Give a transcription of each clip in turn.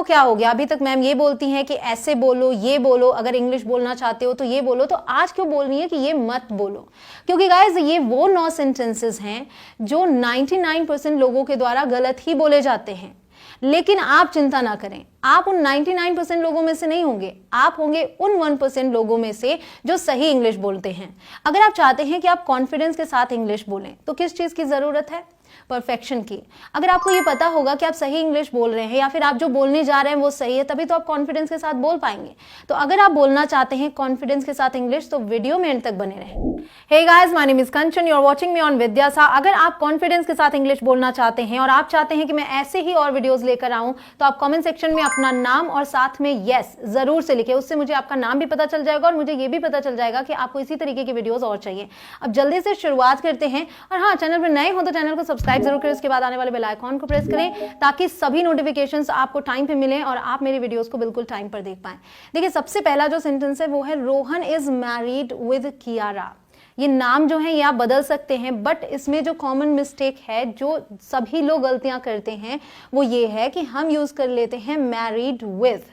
क्या हो गया, अभी तक मैम ये बोलती हैं कि ऐसे बोलो, ये बोलो, अगर इंग्लिश बोलना चाहते हो तो ये बोलो, तो आज क्यों बोल रही है कि ये मत बोलो? क्योंकि गाइज ये वो 9 सेंटेंसेस हैं जो 99% लोगों के द्वारा गलत ही बोले जाते हैं। लेकिन आप चिंता ना करें, आप उन 99% लोगों में से नहीं होंगे, आप होंगे उन 1% लोगों में से जो सही इंग्लिश बोलते हैं। अगर आप चाहते हैं कि आप कॉन्फिडेंस के साथ इंग्लिश बोलें तो किस चीज की जरूरत है? परफेक्शन की। अगर आपको ये पता होगा कि आप सही इंग्लिश बोल रहे हैं या फिर आप जो बोलने जा रहे हैं वो सही है, तभी तो आप कॉन्फिडेंस के साथ बोल पाएंगे। तो अगर आप बोलना चाहते हैं कॉन्फिडेंस के साथ इंग्लिश तो वीडियो में एंड तक बने रहें। Hey guys, my name is Kanchan, you are watching me on Vidyasa. अगर आप कॉन्फिडेंस के साथ इंग्लिश बोलना चाहते हैं और आप चाहते हैं कि मैं ऐसे ही और वीडियोस लेकर आऊं, तो आप कमेंट सेक्शन में अपना नाम और साथ में यस जरूर से लिखे। उससे मुझे आपका नाम भी पता चल जाएगा और मुझे ये भी पता चल जाएगा कि आपको इसी तरीके के वीडियोस और चाहिए। अब जल्दी से शुरुआत करते हैं। और हाँ, चैनल पर नए हो तो चैनल को सब्सक्राइब जरूर करें, उसके बाद आने वाले बेल आइकॉन को प्रेस करें ताकि सभी नोटिफिकेशंस आपको टाइम पे मिलें और आप मेरी वीडियोस को बिल्कुल टाइम पर देख पाएं। देखिए, सबसे पहला जो सेंटेंस है वो है Rohan is married with Kiara. ये नाम जो है ये आप बदल सकते हैं, बट इसमें जो कॉमन मिस्टेक है, जो सभी लोग गलतियां करते हैं, वो ये है कि हम यूज कर लेते हैं मैरिड विद।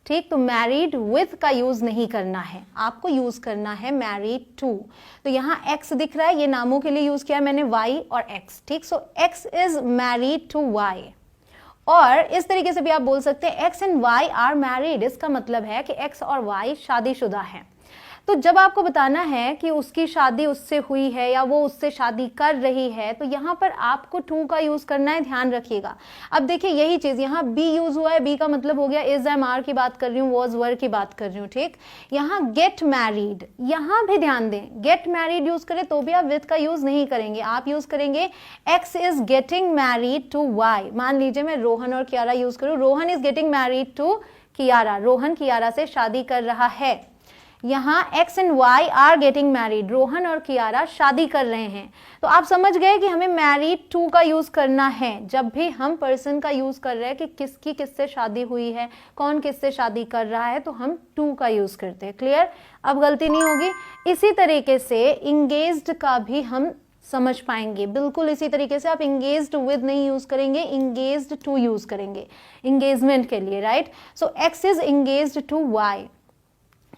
ठीक, तो मैरिड विथ का यूज नहीं करना है, आपको यूज करना है मैरिड टू। तो यहाँ एक्स दिख रहा है, ये नामों के लिए यूज किया है मैंने वाई और एक्स। ठीक, so X is married to Y. और इस तरीके से भी आप बोल सकते हैं X and Y are married. इसका मतलब है कि एक्स और वाई शादीशुदा है। तो जब आपको बताना है कि उसकी शादी उससे हुई है या वो उससे शादी कर रही है, तो यहाँ पर आपको टू का यूज करना है, ध्यान रखिएगा। अब देखिए यही चीज यहाँ बी यूज हुआ है, बी का मतलब हो गया इज, एम, आर की बात कर रही हूँ, वॉज, वर की बात कर रही हूँ। ठीक, यहाँ गेट मैरिड, यहाँ भी ध्यान दें, गेट मैरिड यूज करें तो भी आप विथ का यूज नहीं करेंगे, आप यूज करेंगे X is getting married to Y. मान लीजिए मैं रोहन और कियारा यूज करूँ, Rohan is getting married to Kiara, Rohan Kiara से शादी कर रहा है। यहाँ X and Y are getting married, Rohan और कियारा शादी कर रहे हैं। तो आप समझ गए कि हमें मैरिड टू का यूज करना है जब भी हम पर्सन का यूज कर रहे हैं कि किसकी किससे शादी हुई है, कौन किससे शादी कर रहा है, तो हम टू का यूज करते हैं। क्लियर? अब गलती नहीं होगी। इसी तरीके से इंगेज्ड का भी हम समझ पाएंगे, बिल्कुल इसी तरीके से। आप इंगेज्ड विद नहीं यूज करेंगे, इंगेज्ड टू यूज करेंगे इंगेजमेंट के लिए, right? So X is engaged to Y,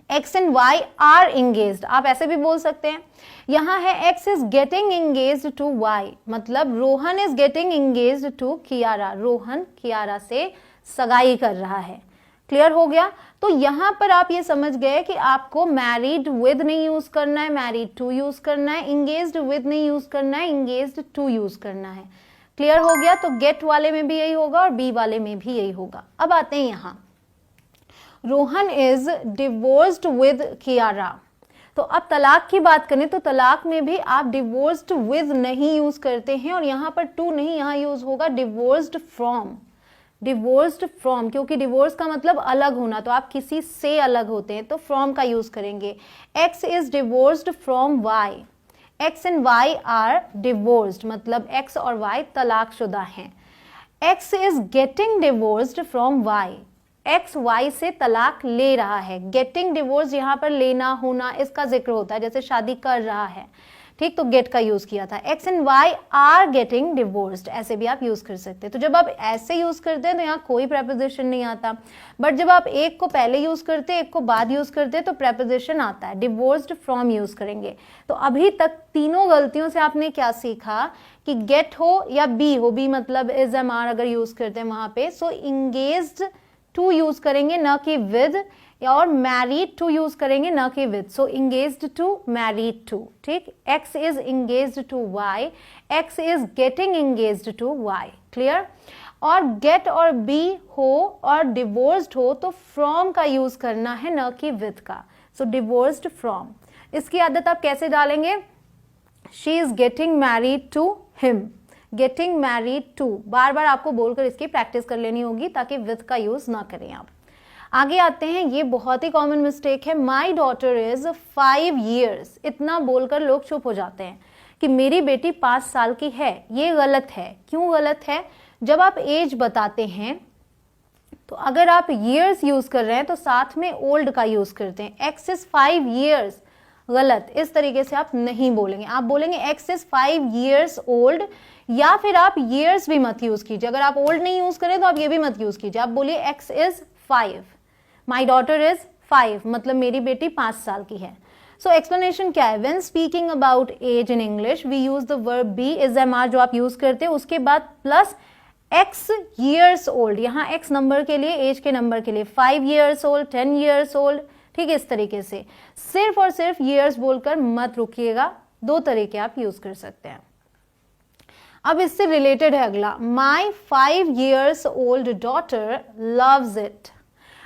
X and Y are engaged, आप ऐसे भी बोल सकते हैं। यहां है X is getting engaged to Y, मतलब Rohan is getting engaged to Kiara, Rohan Kiara से सगाई कर रहा है। क्लियर हो गया? तो यहां पर आप ये समझ गए कि आपको मैरिड विद नहीं यूज करना है, मैरिड टू यूज करना है, इंगेज्ड विद नहीं यूज करना है, इंगेज्ड टू यूज करना है। क्लियर हो गया? तो गेट वाले में भी यही होगा और बी वाले में भी यही होगा। अब आते हैं यहां, Rohan is divorced with Kiara. तो अब तलाक की बात करें तो तलाक में भी आप डिवोर्स्ड विद नहीं यूज करते हैं और यहां पर टू नहीं, यहां यूज होगा डिवोर्स्ड फ्रॉम। डिवोर्स्ड फ्रॉम, क्योंकि डिवोर्स का मतलब अलग होना, तो आप किसी से अलग होते हैं तो फ्रॉम का यूज करेंगे। X is divorced from Y, X and Y are divorced, मतलब एक्स और वाई तलाकशुदा हैं। X is getting divorced from Y, X Y से तलाक ले रहा है। गेटिंग डिवोर्स यहाँ पर लेना होना इसका जिक्र होता है, जैसे शादी कर रहा है। ठीक, तो गेट का यूज किया था। X and Y are getting divorced, ऐसे भी आप यूज कर सकते हैं। तो जब आप ऐसे यूज करते हैं तो यहाँ कोई प्रेपोजिशन नहीं आता, बट जब आप एक को पहले यूज करते हैं एक को बाद यूज करते हैं तो प्रेपोजिशन आता है। डिवोर्स्ड फ्रॉम यूज करेंगे। तो अभी तक तीनों गलतियों से आपने क्या सीखा कि गेट हो या बी हो, बी मतलब इज, एम, आर अगर यूज करते हैं वहां पे, सो इंगेज्ड टू यूज करेंगे न कि विद, और मैरिड टू यूज करेंगे न कि with. So engaged to, married to. ठीक, X is engaged to Y, X is getting engaged to Y. Clear? और गेट और बी हो और डिवोर्स्ड हो तो फ्रॉम का यूज करना है न कि विद का। सो डिवोर्स्ड फ्रॉम, इसकी आदत आप कैसे डालेंगे? She is getting married to him, getting married to, बार बार आपको बोलकर इसकी प्रैक्टिस कर लेनी होगी ताकि विद का यूज ना करें आप। आगे आते हैं, ये बहुत ही कॉमन मिस्टेक है, माई डॉटर इज 5 years। इतना बोलकर लोग चुप हो जाते हैं कि मेरी बेटी 5 साल की है। ये गलत है। क्यों गलत है? जब आप एज बताते हैं तो अगर आप years यूज कर रहे हैं तो साथ में ओल्ड का यूज करते हैं। एक्स इज 5 years, गलत, इस तरीके से आप नहीं बोलेंगे। आप बोलेंगे एक्स इज 5 years ओल्ड या फिर आप years भी मत यूज कीजिए, अगर आप old नहीं यूज करें तो आप ये भी मत यूज कीजिए, आप बोलिए X is 5, my daughter is 5, मतलब मेरी बेटी 5 साल की है। सो एक्सप्लेनेशन क्या है, when speaking about age in English we use the verb be is am are जो आप यूज करते हैं, उसके बाद प्लस x years old, यहाँ x नंबर के लिए, एज के नंबर के लिए 5 years old, 10 years old, ठीक है, इस तरीके से सिर्फ और सिर्फ years बोलकर मत रुकिएगा, दो तरीके आप यूज कर सकते हैं। अब इससे रिलेटेड है अगला, माई 5 years old daughter loves it।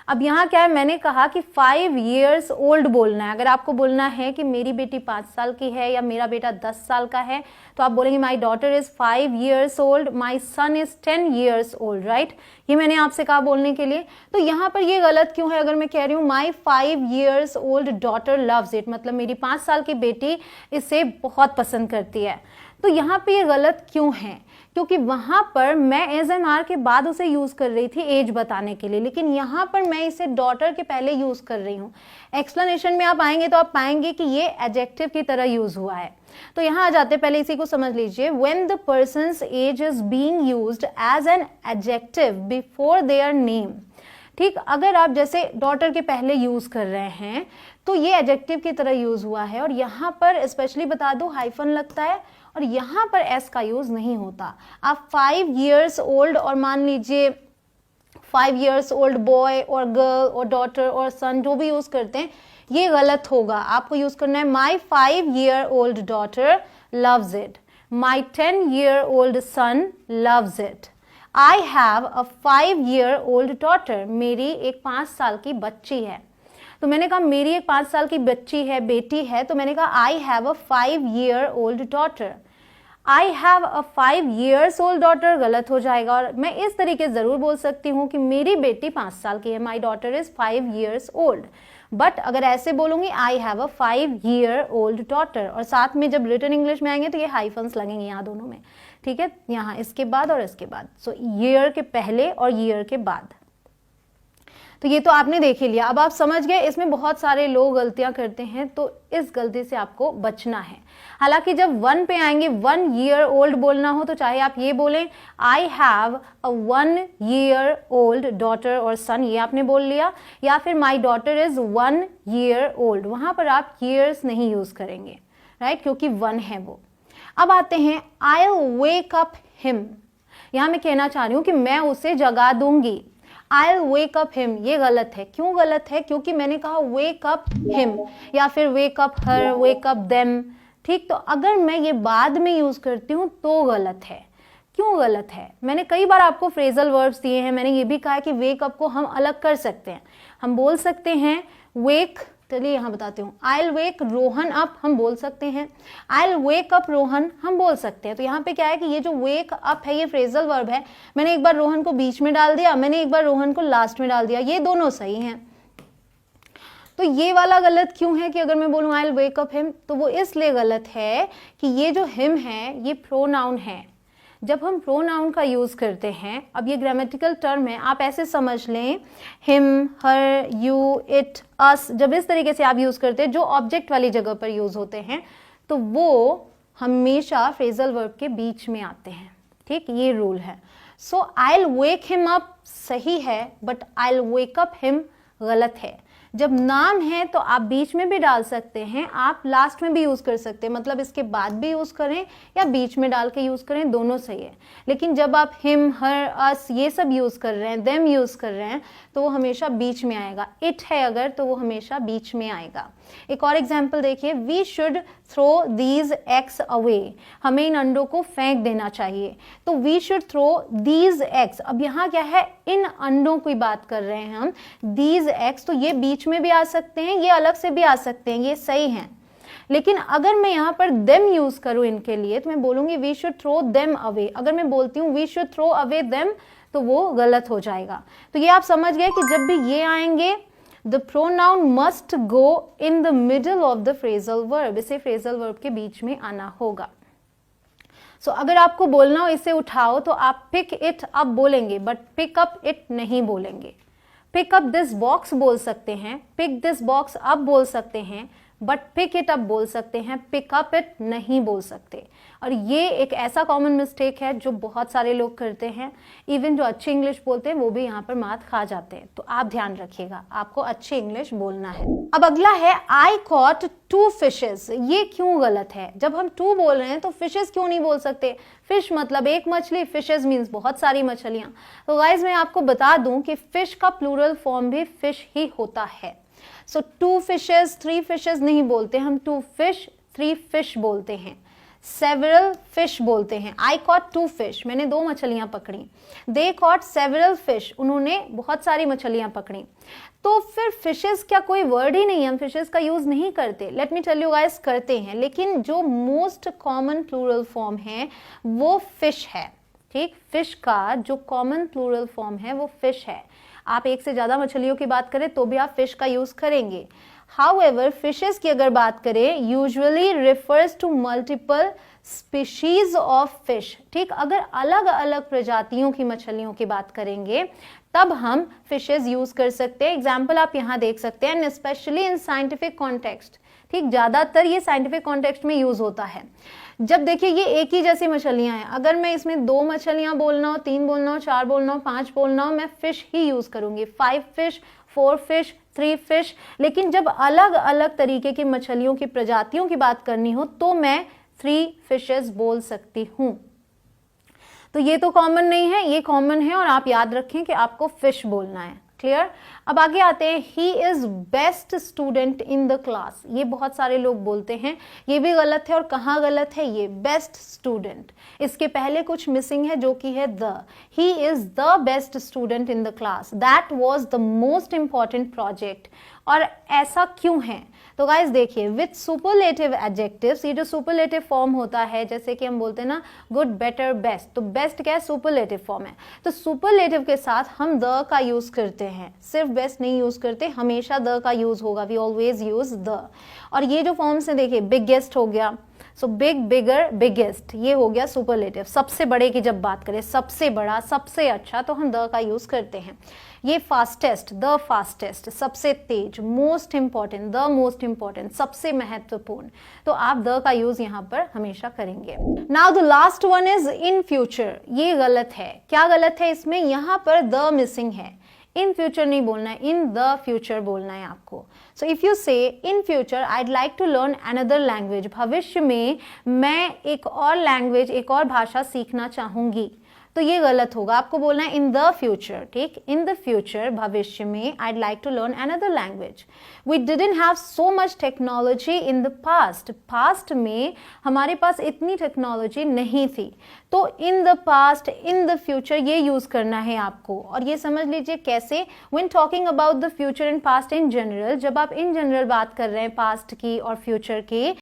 अब यहाँ क्या है, मैंने कहा कि 5 years old बोलना है। अगर आपको बोलना है कि मेरी बेटी 5 साल की है या मेरा बेटा 10 साल का है तो आप बोलेंगे my daughter is 5 years old, my son is 10 years old, right. ये मैंने आपसे कहा बोलने के लिए। तो यहाँ पर ये गलत क्यों है, अगर मैं कह रही हूँ माई 5 years old daughter loves it, मतलब मेरी 5 साल की बेटी इसे बहुत पसंद करती है, तो यहाँ पे ये गलत क्यों है, क्योंकि वहां पर मैं एज एम आर के बाद उसे यूज कर रही थी एज बताने के लिए, लेकिन यहाँ पर मैं इसे डॉटर के पहले यूज कर रही हूँ। एक्सप्लेनेशन में आप आएंगे तो आप पाएंगे कि ये एडजेक्टिव की तरह यूज हुआ है। तो यहाँ आ जाते, पहले इसी को समझ लीजिए, when the person's age is being used as an adjective before their name, ठीक, अगर आप जैसे डॉटर के पहले यूज कर रहे हैं तो ये एडजेक्टिव की तरह यूज हुआ है, और यहाँ पर स्पेशली बता दो हाइफन लगता है और यहाँ पर एस का यूज नहीं होता। आप 5 years old और मान लीजिए 5 years old बॉय और गर्ल और डॉटर और सन जो भी यूज करते हैं ये गलत होगा। आपको यूज करना है माई 5 year old daughter loves it, my 10 year old son loves it, I have a 5 year old daughter, मेरी एक 5 साल की बच्ची है। तो मैंने कहा मेरी एक 5 साल की बच्ची है, बेटी है, तो मैंने कहा I have a 5 year old daughter। I have a 5 years old daughter गलत हो जाएगा, और मैं इस तरीके जरूर बोल सकती हूँ कि मेरी बेटी 5 साल की है, my daughter is 5 years old। But अगर ऐसे बोलूंगी I have a 5 year old daughter, और साथ में जब रिटन इंग्लिश में आएंगे तो ये हाइफन्स लगेंगे यहाँ दोनों में, ठीक है, यहाँ इसके बाद और इसके बाद, सो ईयर के पहले और ईयर के बाद। तो ये तो आपने देख ही लिया, अब आप समझ गए। इसमें बहुत सारे लोग गलतियां करते हैं, तो इस गलती से आपको बचना है। हालांकि जब 1 पे आएंगे, 1 year old बोलना हो तो चाहे आप ये बोलें I have a 1 year old daughter और son, ये आपने बोल लिया, या फिर my daughter is 1 year old, वहां पर आप years नहीं यूज करेंगे, राइट, क्योंकि 1 है वो। अब आते हैं I'll wake up him, यहां मैं कहना चाह रही हूं कि मैं उसे जगा दूंगी। I'll wake up him, ये गलत है। क्यों गलत है, क्योंकि मैंने कहा wake up him या फिर wake up her, wake up them, ठीक। तो अगर मैं ये बाद में यूज करती हूँ तो गलत है। क्यों गलत है, मैंने कई बार आपको फ्रेजल वर्ब्स दिए हैं, मैंने ये भी कहा कि wake up को हम अलग कर सकते हैं। हम बोल सकते हैं wake, चलिए यहाँ बताती हूँ, I'll wake रोहन up हम बोल सकते हैं, I'll wake up रोहन हम बोल सकते हैं। तो यहाँ पे क्या है कि ये जो wake up है ये फ्रेजल वर्ब है, मैंने एक बार रोहन को बीच में डाल दिया, मैंने एक बार रोहन को लास्ट में डाल दिया, ये दोनों सही हैं। तो ये वाला गलत क्यों है कि अगर मैं बोलूँ I'll wake up him, तो वो इसलिए गलत है कि ये जो him है ये प्रोनाउन है। जब हम प्रोनाउन का यूज करते हैं, अब ये ग्रामेटिकल टर्म है, आप ऐसे समझ लें हिम, हर, यू, इट, अस, जब इस तरीके से आप यूज करते हैं जो ऑब्जेक्ट वाली जगह पर यूज होते हैं तो वो हमेशा फ्रेजल वर्ब के बीच में आते हैं, ठीक, ये रूल है। सो I'll wake him up सही है, but I'll wake up him गलत है। जब नाम है तो आप बीच में भी डाल सकते हैं, आप लास्ट में भी यूज कर सकते हैं, मतलब इसके बाद भी यूज करें या बीच में डाल के यूज करें, दोनों सही है। लेकिन जब आप हिम, हर, अस ये सब यूज कर रहे हैं, देम यूज कर रहे हैं, तो वो हमेशा बीच में आएगा। इट है अगर तो वो हमेशा बीच में आएगा। एक और एग्जाम्पल देखिए, we should throw these eggs away, हमें इन अंडों को फेंक देना चाहिए। तो we should throw these eggs, अब यहाँ क्या है, इन अंडों की बात कर रहे हैं हम, दीज एग्स, तो ये बीच में भी आ सकते हैं, ये अलग से भी आ सकते हैं, ये सही हैं। लेकिन अगर मैं यहाँ पर देम यूज करूँ इनके लिए तो मैं बोलूंगी we should throw them away. अगर मैं बोलती हूँ we should throw away them तो वो गलत हो जाएगा। तो ये आप समझ गए कि जब भी ये आएंगे the pronoun must go in the middle of the phrasal verb, इसे फ्रेजल वर्ब के बीच में आना होगा। सो अगर आपको बोलना हो इसे उठाओ तो आप पिक इट अप बोलेंगे, बट पिक अप इट नहीं बोलेंगे। पिक अप दिस बॉक्स बोल सकते हैं, पिक दिस बॉक्स अप बोल सकते हैं, बट पिक इट अप बोल सकते हैं, पिक अप इट नहीं बोल सकते। और ये एक ऐसा कॉमन मिस्टेक है जो बहुत सारे लोग करते हैं, इवन जो अच्छी इंग्लिश बोलते हैं वो भी यहाँ पर मात खा जाते हैं। तो आप ध्यान रखिएगा, आपको अच्छी इंग्लिश बोलना है। अब अगला है आई कॉट 2 फिशेस। ये क्यों गलत है? जब हम 2 बोल रहे हैं तो फिशेस क्यों नहीं बोल सकते? फिश मतलब एक मछली, फिशेस मीन्स बहुत सारी मछलियां। तो गाइज मैं आपको बता दूं कि फिश का प्लूरल फॉर्म भी फिश ही होता है। सो 2 फिशेस 3 फिशेस नहीं बोलते हम, 2 फिश 3 फिश बोलते हैं, सेवरल फिश बोलते हैं। आई कॉट 2 फिश, मैंने 2 मछलियां पकड़ी। दे कॉट सेवरल फिश, उन्होंने बहुत सारी मछलियां पकड़ी। तो फिर फिशेस क्या कोई वर्ड ही नहीं है? हम फिशेस का यूज नहीं करते? Let me tell you guys, करते हैं, लेकिन जो मोस्ट कॉमन प्लूरल फॉर्म है वो फिश है। ठीक, फिश का जो कॉमन प्लूरल फॉर्म है वो फिश है। आप एक से ज्यादा मछलियों की बात करें तो भी आप फिश का यूज करेंगे। हाउएवर फिशेस की अगर बात करें, usually refers to multiple species of fish. ठीक, अगर अलग अलग प्रजातियों की मछलियों की बात करेंगे तब हम फिशेस यूज कर सकते हैं। एग्जाम्पल आप यहाँ देख सकते हैं, and specially in scientific context. ठीक, ज्यादातर ये साइंटिफिक कॉन्टेक्स्ट में यूज होता है। जब देखिए ये एक ही जैसी मछलियां हैं, अगर मैं इसमें 2 मछलियां बोलना हो, 3 बोलना हो, 4 बोलना हो, 5 बोलना हो, मैं फिश ही यूज करूंगी। 5 फिश, 4 फिश, 3 फिश। लेकिन जब अलग अलग तरीके की मछलियों की प्रजातियों की बात करनी हो तो मैं 3 फिशेस बोल सकती हूं। तो ये तो कॉमन नहीं है, ये कॉमन है और आप याद रखें कि आपको फिश बोलना है। क्लियर? अब आगे आते हैं, he is best student in the class. ये बहुत सारे लोग बोलते हैं, ये भी गलत है। और कहाँ गलत है ये? बेस्ट स्टूडेंट, इसके पहले कुछ मिसिंग है जो कि है the. He is the best student in the class, that was the most important project. और ऐसा क्यों है? तो गाइस देखिए, विथ सुपरलेटिव एडजेक्टिव्स, ये जो सुपरलेटिव फॉर्म होता है, जैसे कि हम बोलते हैं ना गुड, बेटर, बेस्ट, तो बेस्ट क्या है? सुपरलेटिव फॉर्म है। तो सुपरलेटिव के साथ हम द का यूज करते हैं, सिर्फ बेस्ट नहीं यूज करते, हमेशा द का यूज होगा। We always use the. और ये जो फॉर्म्स है देखिए, बिगेस्ट हो गया, सो बिग, बिगर, बिगेस्ट, ये हो गया सुपरलेटिव। सबसे बड़े की जब बात करें, सबसे बड़ा, सबसे अच्छा, तो हम द का यूज करते हैं। ये फास्टेस्ट, द फास्टेस्ट, सबसे तेज, most important, the most important, सबसे महत्वपूर्ण, तो आप द का यूज यहाँ पर हमेशा करेंगे। Now the last one is in future. ये गलत है। क्या गलत है इसमें? यहाँ पर द मिसिंग है। इन फ्यूचर नहीं बोलना है, इन द फ्यूचर बोलना है आपको। सो if you say in future I'd like to learn another language, भविष्य में मैं एक और लैंग्वेज, एक और भाषा सीखना चाहूंगी, तो ये गलत होगा। आपको बोलना है इन द फ्यूचर। ठीक, इन द फ्यूचर, भविष्य में, I'd like to learn another language. We didn't have so much technology in the past, past में हमारे पास इतनी टेक्नोलॉजी नहीं थी। तो in the past, in the future, ये यूज करना है आपको। और ये समझ लीजिए कैसे, when talking about the future and past in general, जब आप इन जनरल बात कर रहे हैं पास्ट की और फ्यूचर की,